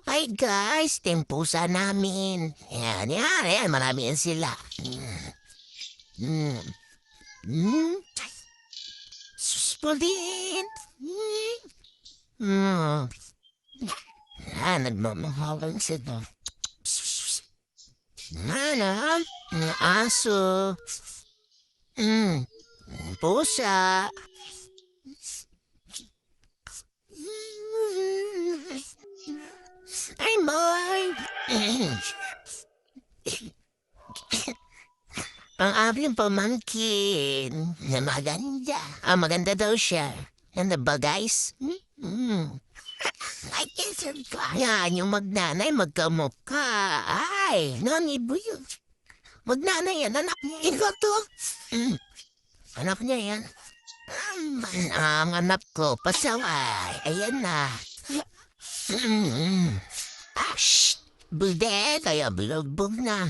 Hi guys, tempusa namin. Yan, marami yan sila. Mm. Mm. Suspolin. Mm. Nagmamahalan sila. Ano? Aso. Mm. Pusa. Ay, boy. Ang aking pamangkin na maganda. Maganda daw siya. Ano ba, guys? Ay, isip ko. Yan, yung magnanay, magkamukha. Ay, nani ba yun? Magnanay yan, anak niya. Ikaw to. Anak niya yan. Ang anak ko, pasaway. Ayan na. Shh! Bude, kaya bilagbog na.